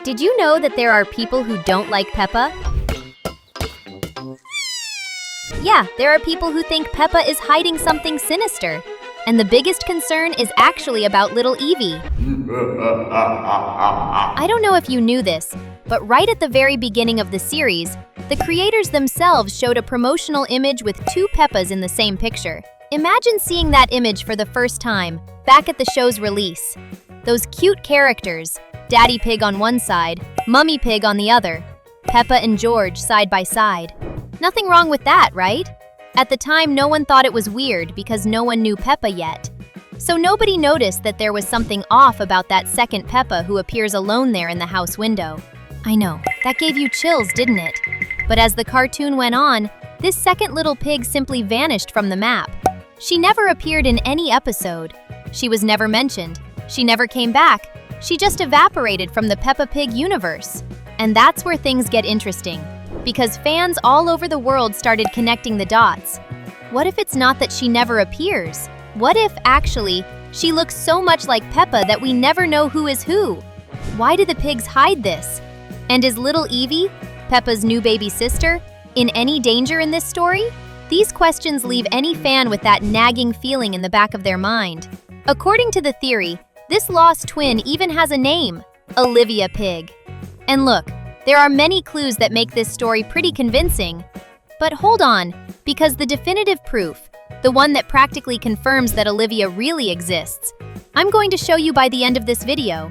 Did you know that there are people who don't like Peppa? Yeah, there are people who think Peppa is hiding something sinister. And the biggest concern is actually about little Evie. I don't know if you knew this, but right at the very beginning of the series, the creators themselves showed a promotional image with two Peppas in the same picture. Imagine seeing that image for the first time, back at the show's release. Those cute characters, Daddy Pig on one side, Mummy Pig on the other, Peppa and George side by side. Nothing wrong with that, right? At the time, no one thought it was weird because no one knew Peppa yet. So nobody noticed that there was something off about that second Peppa who appears alone there in the house window. I know, that gave you chills, didn't it? But as the cartoon went on, this second little pig simply vanished from the map. She never appeared in any episode. She was never mentioned. She never came back. She just evaporated from the Peppa Pig universe. And that's where things get interesting, because fans all over the world started connecting the dots. What if it's not that she never appears? What if, actually, she looks so much like Peppa that we never know who is who? Why do the pigs hide this? And is little Evie, Peppa's new baby sister, in any danger in this story? These questions leave any fan with that nagging feeling in the back of their mind. According to the theory, this lost twin even has a name, Olivia Pig. And look, there are many clues that make this story pretty convincing. But hold on, because the definitive proof, the one that practically confirms that Olivia really exists, I'm going to show you by the end of this video.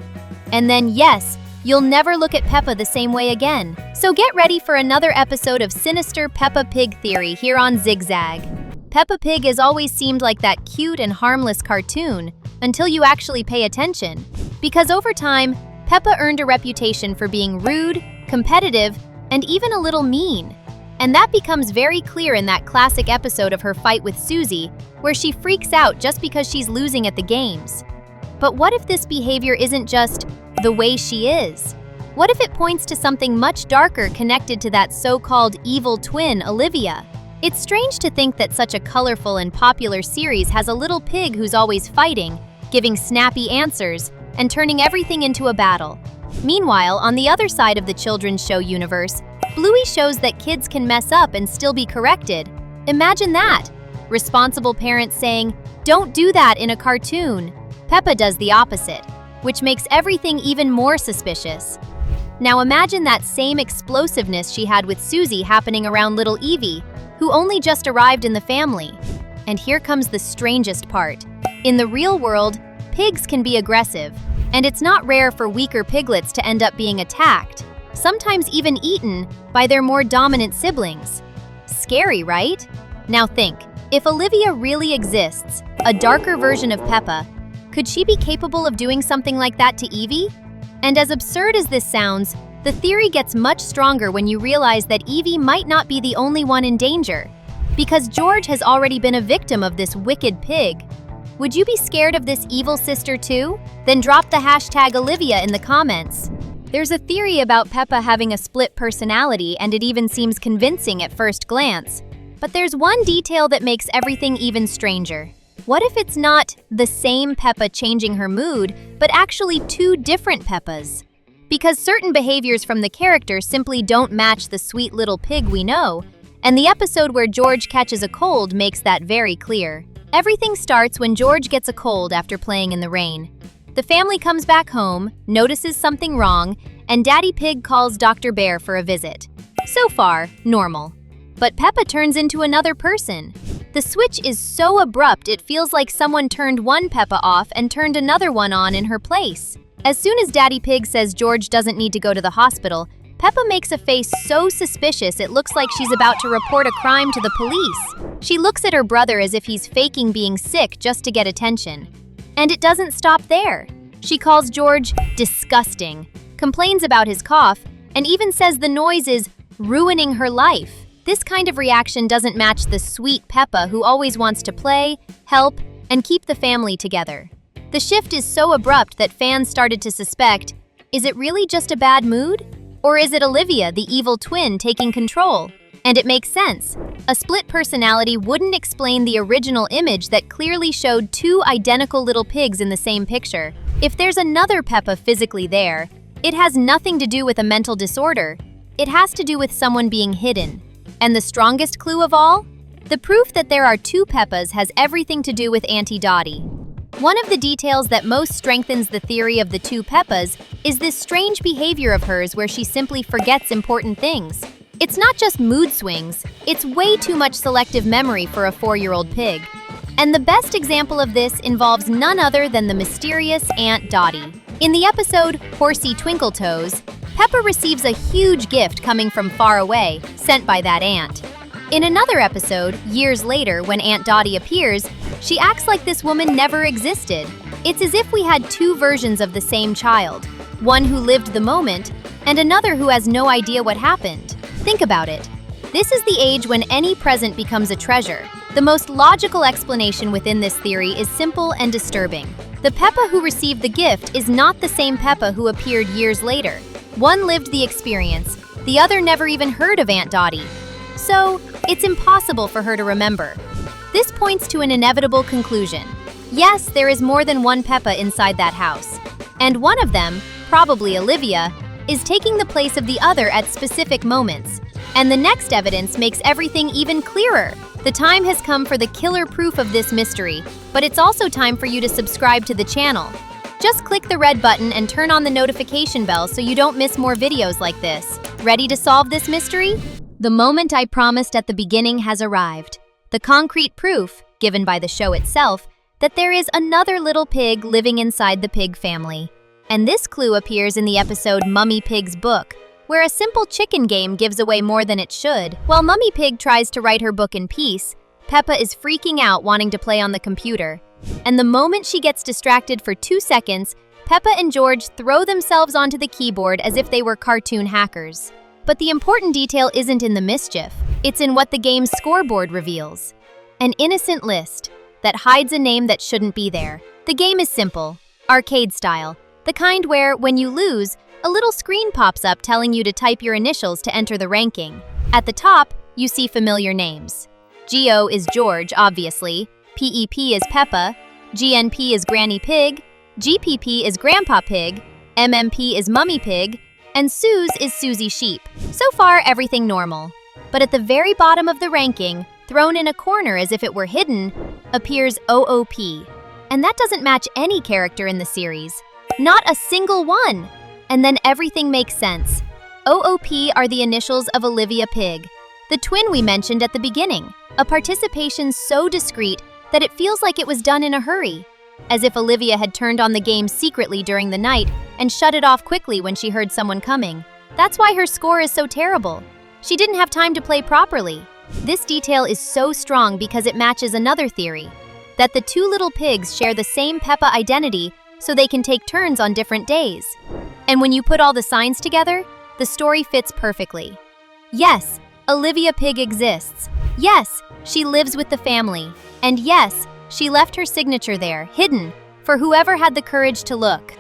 And then yes, you'll never look at Peppa the same way again. So get ready for another episode of Sinister Peppa Pig Theory here on Zigzag. Peppa Pig has always seemed like that cute and harmless cartoon until you actually pay attention. Because over time, Peppa earned a reputation for being rude, competitive, and even a little mean. And that becomes very clear in that classic episode of her fight with Susie, where she freaks out just because she's losing at the games. But what if this behavior isn't just the way she is? What if it points to something much darker connected to that so-called evil twin, Olivia? It's strange to think that such a colorful and popular series has a little pig who's always fighting, giving snappy answers, and turning everything into a battle. Meanwhile, on the other side of the children's show universe, Bluey shows that kids can mess up and still be corrected. Imagine that! Responsible parents saying, "Don't do that in a cartoon." Peppa does the opposite, which makes everything even more suspicious. Now imagine that same explosiveness she had with Susie happening around little Evie, who only just arrived in the family. And here comes the strangest part. In the real world, pigs can be aggressive, and it's not rare for weaker piglets to end up being attacked, sometimes even eaten, by their more dominant siblings. Scary, right? Now think, if Olivia really exists, a darker version of Peppa, could she be capable of doing something like that to Evie? And as absurd as this sounds, the theory gets much stronger when you realize that Evie might not be the only one in danger, because George has already been a victim of this wicked pig. Would you be scared of this evil sister too? Then drop the hashtag Olivia in the comments. There's a theory about Peppa having a split personality, and it even seems convincing at first glance. But there's one detail that makes everything even stranger. What if it's not the same Peppa changing her mood, but actually two different Peppas? Because certain behaviors from the character simply don't match the sweet little pig we know, and the episode where George catches a cold makes that very clear. Everything starts when George gets a cold after playing in the rain. The family comes back home, notices something wrong, and Daddy Pig calls Dr. Bear for a visit. So far, normal. But Peppa turns into another person. The switch is so abrupt it feels like someone turned one Peppa off and turned another one on in her place. As soon as Daddy Pig says George doesn't need to go to the hospital, Peppa makes a face so suspicious it looks like she's about to report a crime to the police. She looks at her brother as if he's faking being sick just to get attention. And it doesn't stop there. She calls George disgusting, complains about his cough, and even says the noise is ruining her life. This kind of reaction doesn't match the sweet Peppa who always wants to play, help, and keep the family together. The shift is so abrupt that fans started to suspect, is it really just a bad mood? Or is it Olivia, the evil twin, taking control? And it makes sense. A split personality wouldn't explain the original image that clearly showed two identical little pigs in the same picture. If there's another Peppa physically there, It has nothing to do with a mental disorder. It has to do with someone being hidden. And the strongest clue of all? The proof that there are two Peppas has everything to do with Auntie Dottie. One of the details that most strengthens the theory of the two Peppas is this strange behavior of hers where she simply forgets important things. It's not just mood swings, it's way too much selective memory for a 4-year-old pig. And the best example of this involves none other than the mysterious Aunt Dottie. In the episode Horsey Twinkletoes, Peppa receives a huge gift coming from far away, sent by that aunt. In another episode, years later, when Aunt Dottie appears, she acts like this woman never existed. It's as if we had two versions of the same child, one who lived the moment, and another who has no idea what happened. Think about it. This is the age when any present becomes a treasure. The most logical explanation within this theory is simple and disturbing. The Peppa who received the gift is not the same Peppa who appeared years later. One lived the experience, the other never even heard of Aunt Dottie. So, it's impossible for her to remember. This points to an inevitable conclusion. Yes, there is more than one Peppa inside that house. And one of them, probably Olivia, is taking the place of the other at specific moments. And the next evidence makes everything even clearer. The time has come for the killer proof of this mystery, but it's also time for you to subscribe to the channel. Just click the red button and turn on the notification bell so you don't miss more videos like this. Ready to solve this mystery? The moment I promised at the beginning has arrived. The concrete proof, given by the show itself, that there is another little pig living inside the pig family. And this clue appears in the episode Mummy Pig's Book, where a simple chicken game gives away more than it should. While Mummy Pig tries to write her book in peace, Peppa is freaking out wanting to play on the computer. And the moment she gets distracted for 2 seconds, Peppa and George throw themselves onto the keyboard as if they were cartoon hackers. But the important detail isn't in the mischief, it's in what the game's scoreboard reveals. An innocent list that hides a name that shouldn't be there. The game is simple, arcade style, the kind where, when you lose, a little screen pops up telling you to type your initials to enter the ranking. At the top, you see familiar names. GO is George, obviously, PEP is Peppa, GNP is Granny Pig, GPP is Grandpa Pig, MMP is Mummy Pig, and Suze is Susie Sheep. So far, everything normal. But at the very bottom of the ranking, thrown in a corner as if it were hidden, appears OOP. And that doesn't match any character in the series. Not a single one! And then everything makes sense. OOP are the initials of Olivia Pig, the twin we mentioned at the beginning, a participation so discreet that it feels like it was done in a hurry, as if Olivia had turned on the game secretly during the night and shut it off quickly when she heard someone coming. That's why her score is so terrible. She didn't have time to play properly. This detail is so strong because it matches another theory, that the two little pigs share the same Peppa identity so they can take turns on different days. And when you put all the signs together, the story fits perfectly. Yes, Olivia Pig exists. Yes, she lives with the family. And yes, she left her signature there, hidden, for whoever had the courage to look.